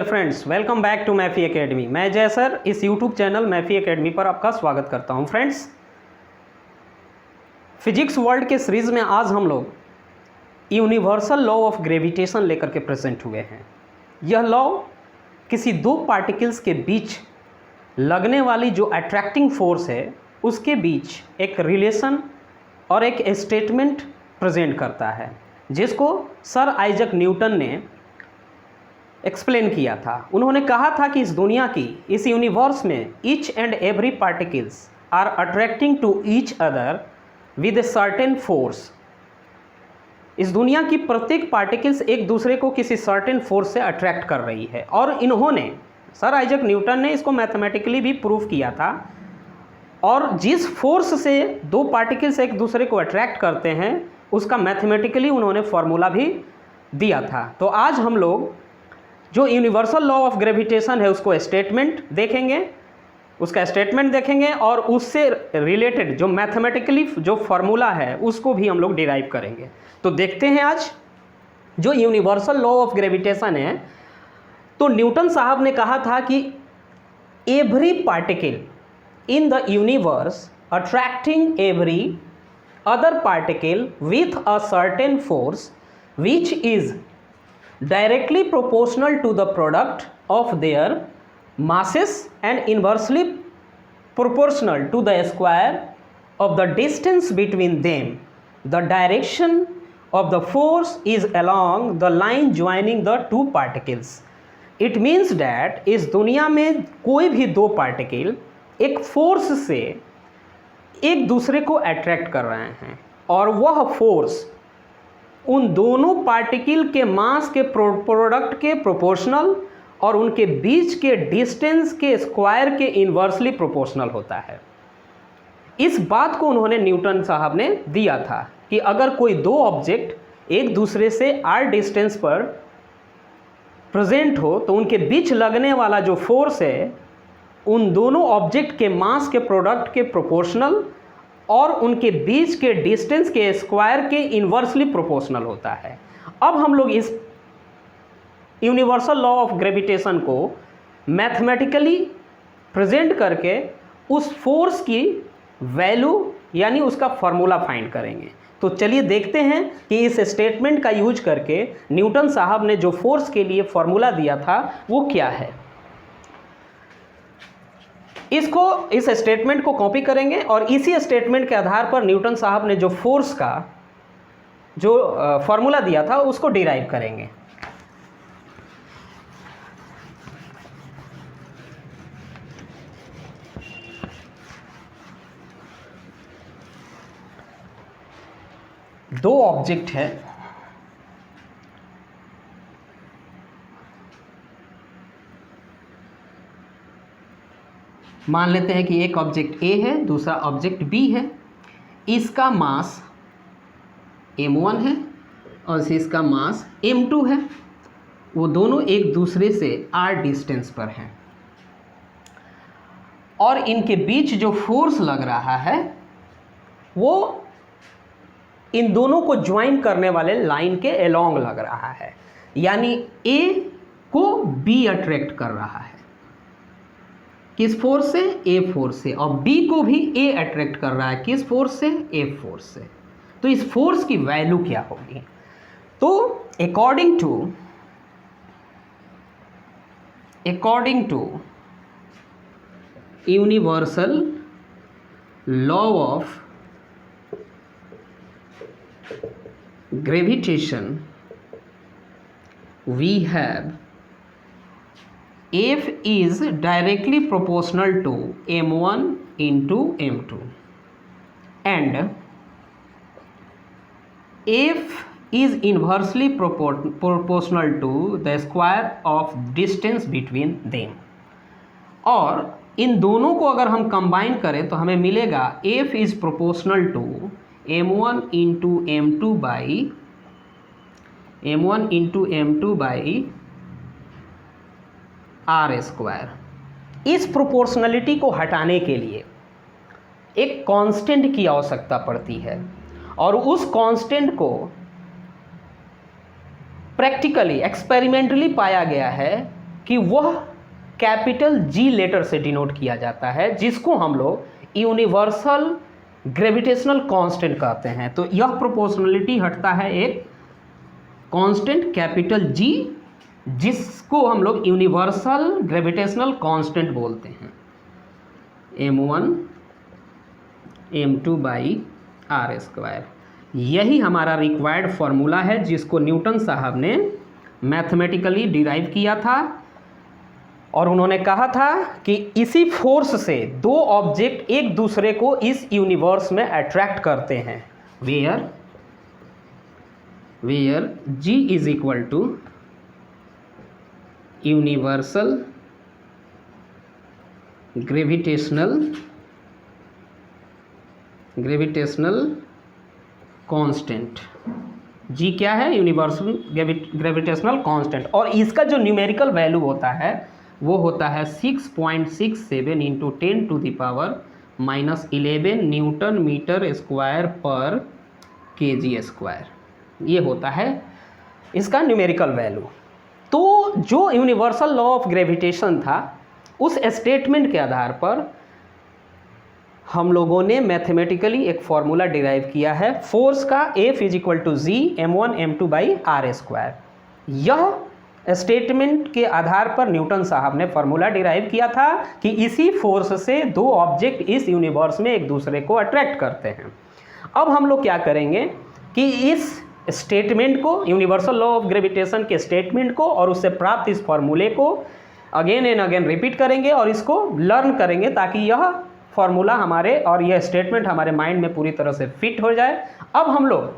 Dear friends, welcome back to मैफी academy. मैं Jay sir इस यूट्यूब चैनल मैफी एकेडमी पर आपका स्वागत करता हूं। फ्रेंड्स, फिजिक्स वर्ल्ड के सीरीज़ में आज हम लोग यूनिवर्सल लॉ ऑफ ग्रेविटेशन लेकर के प्रेजेंट हुए हैं। यह लॉ किसी दो पार्टिकल्स के बीच लगने वाली जो अट्रैक्टिंग फोर्स है उसके बीच एक रिलेशन और एक स्टेटमेंट प्रेजेंट करता है, जिसको सर आइजक न्यूटन ने एक्सप्लेन किया था। उन्होंने कहा था कि इस दुनिया की, इस यूनिवर्स में each and every particles are attracting to each other with a certain force. इस दुनिया की प्रत्येक पार्टिकल्स एक दूसरे को किसी सर्टेन फोर्स से अट्रैक्ट कर रही है, और इन्होंने, सर आइजक न्यूटन ने इसको मैथमेटिकली भी प्रूव किया था। और जिस फोर्स से दो पार्टिकल्स एक दूसरे को अट्रैक्ट करते हैं उसका मैथमेटिकली उन्होंने फॉर्मूला भी दिया था। तो आज हम लोग जो यूनिवर्सल लॉ ऑफ ग्रेविटेशन है उसको स्टेटमेंट देखेंगे, उसका स्टेटमेंट देखेंगे और उससे रिलेटेड जो मैथमेटिकली जो फॉर्मूला है उसको भी हम लोग डिराइव करेंगे। तो देखते हैं आज जो यूनिवर्सल लॉ ऑफ ग्रेविटेशन है। तो न्यूटन साहब ने कहा था कि every particle in the universe attracting every other particle with a certain force which is directly proportional to the product of their masses and inversely proportional to the square of the distance between them. The direction of the force is along the line joining the two particles. It means that इस दुनिया में कोई भी दो particle एक force से एक दूसरे को अट्रैक्ट कर रहे हैं, और वह फोर्स उन दोनों पार्टिकल के मास के प्रोडक्ट के प्रोपोर्शनल और उनके बीच के डिस्टेंस के स्क्वायर के इन्वर्सली प्रोपोर्शनल होता है। इस बात को उन्होंने न्यूटन साहब ने दिया था कि अगर कोई दो ऑब्जेक्ट एक दूसरे से r डिस्टेंस पर प्रेजेंट हो तो उनके बीच लगने वाला जो फोर्स है उन दोनों ऑब्जेक्ट के मास के प्रोडक्ट के प्रोपोर्शनल और उनके बीच के डिस्टेंस के स्क्वायर के इन्वर्सली प्रोपोर्शनल होता है। अब हम लोग इस यूनिवर्सल लॉ ऑफ ग्रेविटेशन को मैथमेटिकली प्रेजेंट करके उस फोर्स की वैल्यू यानी उसका फॉर्मूला फाइंड करेंगे। तो चलिए देखते हैं कि इस स्टेटमेंट का यूज करके न्यूटन साहब ने जो फोर्स के लिए फॉर्मूला दिया था वो क्या है। इस स्टेटमेंट को कॉपी करेंगे और इसी स्टेटमेंट के आधार पर न्यूटन साहब ने जो फोर्स का जो फॉर्मूला दिया था उसको डिराइव करेंगे। दो ऑब्जेक्ट है, मान लेते हैं कि एक ऑब्जेक्ट A है, दूसरा ऑब्जेक्ट B है। इसका मास m1 है और इसका मास m2 है। वो दोनों एक दूसरे से r डिस्टेंस पर हैं और इनके बीच जो फोर्स लग रहा है वो इन दोनों को ज्वाइन करने वाले लाइन के अलोंग लग रहा है, यानी A को B अट्रैक्ट कर रहा है। किस फोर्स से? A फोर्स से। और B को भी A अट्रैक्ट कर रहा है, किस फोर्स से? A फोर्स से। तो इस फोर्स की वैल्यू क्या होगी? तो according to universal law of gravitation we have F is directly proportional to m1 into m2 and F is inversely proportional to the square of distance between them। और इन दोनों को अगर हम कंबाइन करें तो हमें मिलेगा F is proportional to m1 into m2 by r square. इस प्रोपोर्शनलिटी को हटाने के लिए एक कांस्टेंट की आवश्यकता पड़ती है और उस कांस्टेंट को प्रैक्टिकली एक्सपेरिमेंटली पाया गया है कि वह कैपिटल जी लेटर से डिनोट किया जाता है, जिसको हम लोग यूनिवर्सल ग्रेविटेशनल कांस्टेंट कहते हैं। तो यह प्रोपोर्शनलिटी हटता है एक कांस्टेंट कैपिटल जी, जिसको हम लोग यूनिवर्सल ग्रेविटेशनल कांस्टेंट बोलते हैं, m1 m2 by R square. यही हमारा रिक्वायर्ड फॉर्मूला है, जिसको न्यूटन साहब ने मैथमेटिकली डिराइव किया था, और उन्होंने कहा था कि इसी फोर्स से दो ऑब्जेक्ट एक दूसरे को इस यूनिवर्स में अट्रैक्ट करते हैं, where G is equal to universal gravitational constant. G क्या है? Universal gravitational constant. और इसका जो न्यूमेरिकल वैल्यू होता है वो होता है 6.67 इंटू 10⁻⁻11 न्यूटन मीटर स्क्वायर पर kg स्क्वायर। ये होता है इसका न्यूमेरिकल वैल्यू। तो जो यूनिवर्सल लॉ ऑफ ग्रेविटेशन था, उस स्टेटमेंट के आधार पर हम लोगों ने मैथमेटिकली एक फॉर्मूला डिराइव किया है फोर्स का, F is equal to G m1 m2 by R square. यह स्टेटमेंट के आधार पर न्यूटन साहब ने फॉर्मूला डिराइव किया था कि इसी फोर्स से दो ऑब्जेक्ट इस यूनिवर्स में एक दूसरे को अट्रैक्ट करते हैं। अब हम लोग क्या करेंगे कि इस स्टेटमेंट को, यूनिवर्सल लॉ ऑफ ग्रेविटेशन के स्टेटमेंट को और उससे प्राप्त इस फॉर्मूले को अगेन एंड अगेन रिपीट करेंगे और इसको लर्न करेंगे, ताकि यह फॉर्मूला हमारे और यह स्टेटमेंट हमारे माइंड में पूरी तरह से फिट हो जाए। अब हम लोग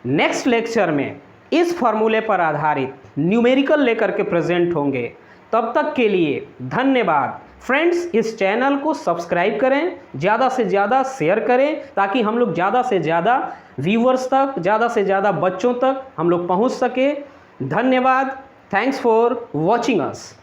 नेक्स्ट लेक्चर में इस फॉर्मूले पर आधारित न्यूमेरिकल लेकर के प्रेजेंट होंगे। तब तक के लिए धन्यवाद। फ्रेंड्स, इस चैनल को सब्सक्राइब करें, ज़्यादा से ज़्यादा शेयर करें, ताकि हम लोग ज़्यादा से ज़्यादा व्यूअर्स तक, ज़्यादा से ज़्यादा बच्चों तक हम लोग पहुंच सके। धन्यवाद। Thanks for watching us.